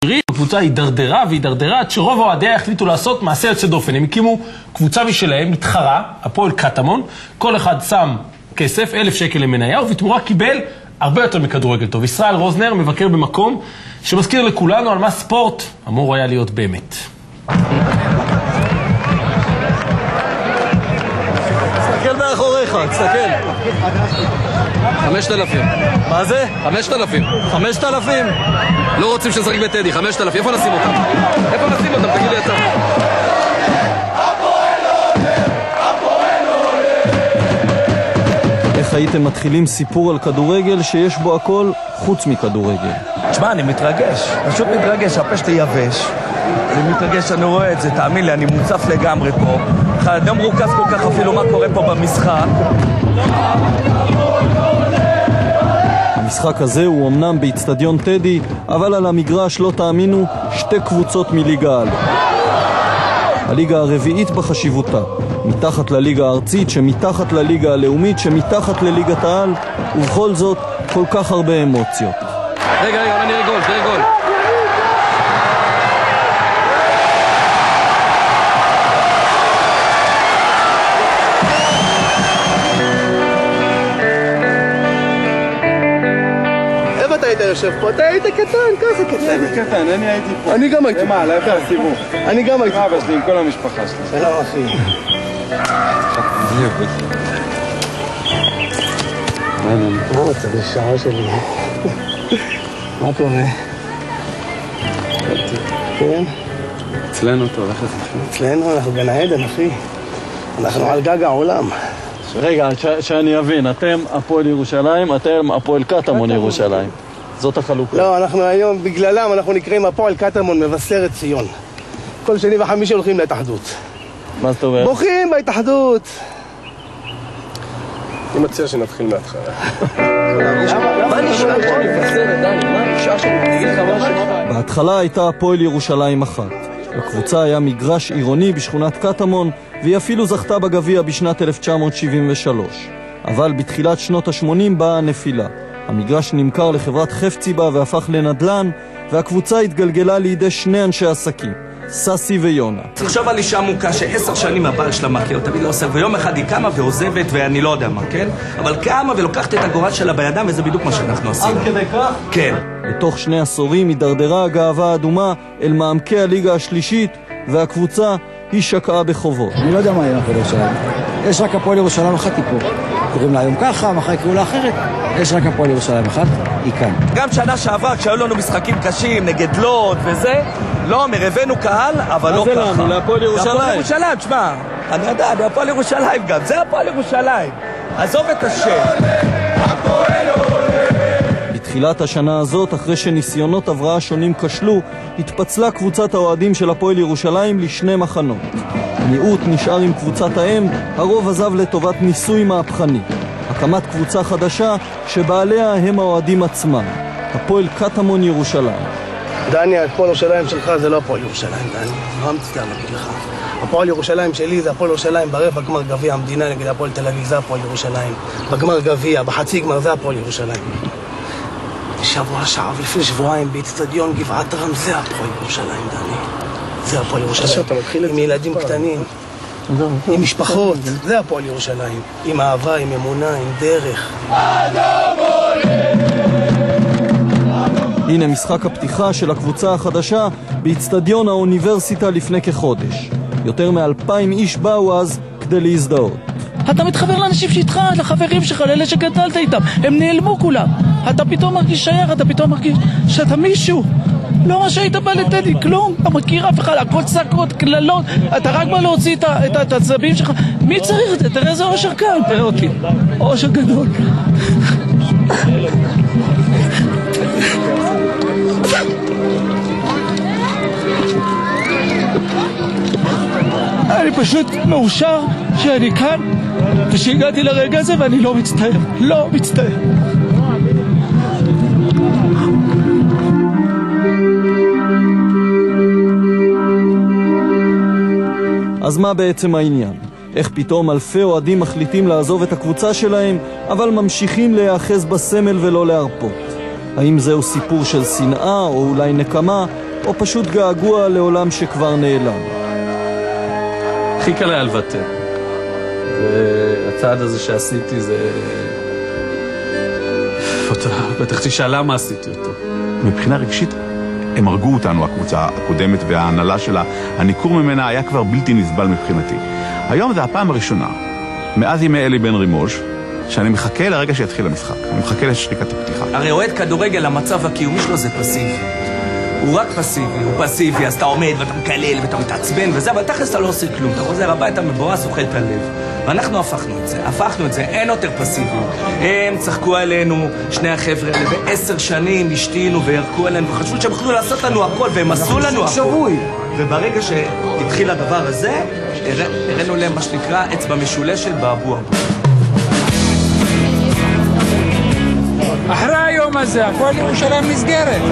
הקבוצה הידרדרה והידרדרה עד שרוב אוהדיה החליטו לעשות מעשה יוצא דופן. הם הקימו קבוצה משלהם, מתחרה, הפועל קטמון. כל אחד שם כסף, 1,000 שקל למניה, ובתמורה קיבל הרבה יותר מכדורגל טוב. ישראל רוזנר מבקר במקום שמזכיר לכולנו על מה ספורט אמור היה להיות באמת. תסתכל מאחוריך, תסתכל. 5,000. מה זה? 5,000. 5,000? לא רוצים שנשחק בטדי, 5,000. איפה נשים אותם? איפה נשים אותם? תגיד לי אתה. איך הייתם מתחילים סיפור על כדורגל שיש בו הכל חוץ מכדורגל? תשמע, אני מתרגש. פשוט מתרגש, הפה שלי יבש. אני מתרגש, אני רואה את זה, תאמין לי, אני מוצף לגמרי פה. אדם מרוכז כל כך אפילו מה קורה פה במשחק. המשחק הזה הוא אמנם באצטדיון טדי, אבל על המגרש, לא תאמינו, שתי קבוצות מליגה א'. הליגה הרביעית בחשיבותה, מתחת לליגה הארצית, שמתחת לליגה הלאומית, שמתחת לליגת העל, ובכל זאת כל כך הרבה אמוציות. רגע, נראה גול, תראה גול. היית יושב פה, אתה היית קטן, ככה קטן. הייתי קטן, אני הייתי פה. אני גם הייתי פה. למה, לאיפה הסיבוב? אני גם הייתי פה. אבא שלי עם כל המשפחה שלי. שלום אחי. מה מצב לשעה שלי? מה קורה? כן? אצלנו טוב, איך זה חשוב? אצלנו אנחנו גן העדן אחי. אנחנו על גג העולם. רגע, שאני אבין, אתם הפועל ירושלים, אתם הפועל קטמון ירושלים. זאת החלוקה. לא, אנחנו היום, בגללם, אנחנו נקראים הפועל קטמון מבשרת ציון. כל שני וחמישי הולכים להתאחדות. מה זאת אומרת? בוכים בהתאחדות. אני מציע שנתחיל מההתחלה. מה נשאר שאני מבשרת, דני? מה נשאר שאני מבשרת? בהתחלה הייתה הפועל ירושלים אחת. לקבוצה היה מגרש עירוני בשכונת קטמון, והיא אפילו זכתה בגביע בשנת 1973. אבל בתחילת שנות ה-80 באה הנפילה. המגרש נמכר לחברת חפציבה והפך לנדלן, והקבוצה התגלגלה לידי שני אנשי עסקים, ססי ויונה. תחשוב על אישה מוכה ש10 שנים הבעל שלה מכיר, תמיד לא עושה, ויום אחד היא קמה ועוזבת ואני לא יודע מה, כן? אבל קמה ולוקחת את הגורל שלה בידם, וזה בדיוק מה שאנחנו עושים. עד כדי כך? כן. בתוך 2 עשורים הידרדרה הגאווה האדומה אל מעמקי הליגה השלישית, והקבוצה היא שקעה בחובות. אני לא יודע מה יהיה הפועל ירושלים. יש רק הפועל ירושלים אחת היא פה. קוראים לה היום ככה, מחר יקראו לה אחרת. יש רק הפועל ירושלים אחת, היא כאן. גם שנה שעבר, כשהיו לנו משחקים קשים, נגד לוד וזה, לא אומר, הבאנו קהל, אבל לא ככה. מה זה לנו? להפועל ירושלים. להפועל ירושלים, תשמע, אני יודע, להפועל ירושלים גם, זה הפועל ירושלים. עזוב את השם. בתחילת השנה הזאת, אחרי שניסיונות הבראה שונים כשלו, התפצלה קבוצת האוהדים של הפועל ירושלים לשני מחנות. מיעוט נשאר עם קבוצת האם, הרוב עזב לטובת ניסוי מהפכני. הקמת קבוצה חדשה שבעליה הם האוהדים עצמם, הפועל קטמון ירושלים. דני, הפועל ירושלים שלך זה לא הפועל ירושלים, דני. לא מצטער להגיד לך. הפועל ירושלים שלי זה הפועל ירושלים ברבע גמר גביע המדינה נגד הפועל תל אביב, זה הפועל ירושלים. בגמר גביע, בחצי גמר, זה הפועל ירושלים. שעבר לפני שבועיים באצטדיון גבעת רם, זה הפועל ירושלים, דני. זה הפועל ירושלים. עם ילדים קטנים, עם משפחות, זה הפועל ירושלים. עם אהבה, עם אמונה, עם דרך. הנה משחק הפתיחה של הקבוצה החדשה באצטדיון האוניברסיטה לפני כחודש. יותר מ2,000 איש באו אז כדי להזדהות. אתה מתחבר לאנשים שאיתך, לחברים שלך, לאלה שגדלת איתם. הם נעלמו כולם. אתה פתאום מרגיש שייך, אתה פתאום מרגיש שאתה מישהו. לא מה שהיית בא לטדי, כלום. אתה מכיר אף אחד, הכל צעקות, כללות. אתה רק בא להוציא את הצבים שלך. מי צריך את זה? תראה איזה אושר כאן, תראה אותי. אושר גדול. אני פשוט מאושר שאני כאן ושהגעתי לרגע הזה ואני לא מצטער, לא מצטער. אז מה בעצם העניין? איך פתאום אלפי אוהדים מחליטים לעזוב את הקבוצה שלהם, אבל ממשיכים להיאחז בסמל ולא להרפות? האם זהו סיפור של שנאה או אולי נקמה? או פשוט געגוע לעולם שכבר נעלם. הכי קל היה לוותר. והצעד הזה שעשיתי זה... בטח תשאל למה עשיתי אותו. מבחינה רגשית, הם הרגו אותנו, הקבוצה הקודמת וההנהלה שלה. הניכור ממנה היה כבר בלתי נסבל מבחינתי. היום זה הפעם הראשונה, מאז ימי אלי בן רימוז', שאני מחכה לרגע שיתחיל המשחק. אני מחכה לשריקת הפתיחה. הרי אוהד כדורגל, המצב הקיומי שלו זה פסיבי. הוא רק פסיבי, הוא פסיבי, אז אתה עומד ואתה מקלל ואתה מתעצבן וזה, אבל תכלס אתה לא עושה כלום. אתה חוזר הביתה מבואס, אוכל את הלב. ואנחנו הפכנו את זה, אין יותר פסיביות. הם צחקו עלינו, שני החבר'ה האלה, ב10 שנים השתינו וירקו עלינו, וחשבו שהם יכולו לעשות לנו הכל, והם עשו לנו הכל. וברגע שהתחיל הדבר הזה, הראינו להם מה שנקרא אצבע משולשת באבו אבו. אחרי היום הזה, הפועל ירושלים נסגרת.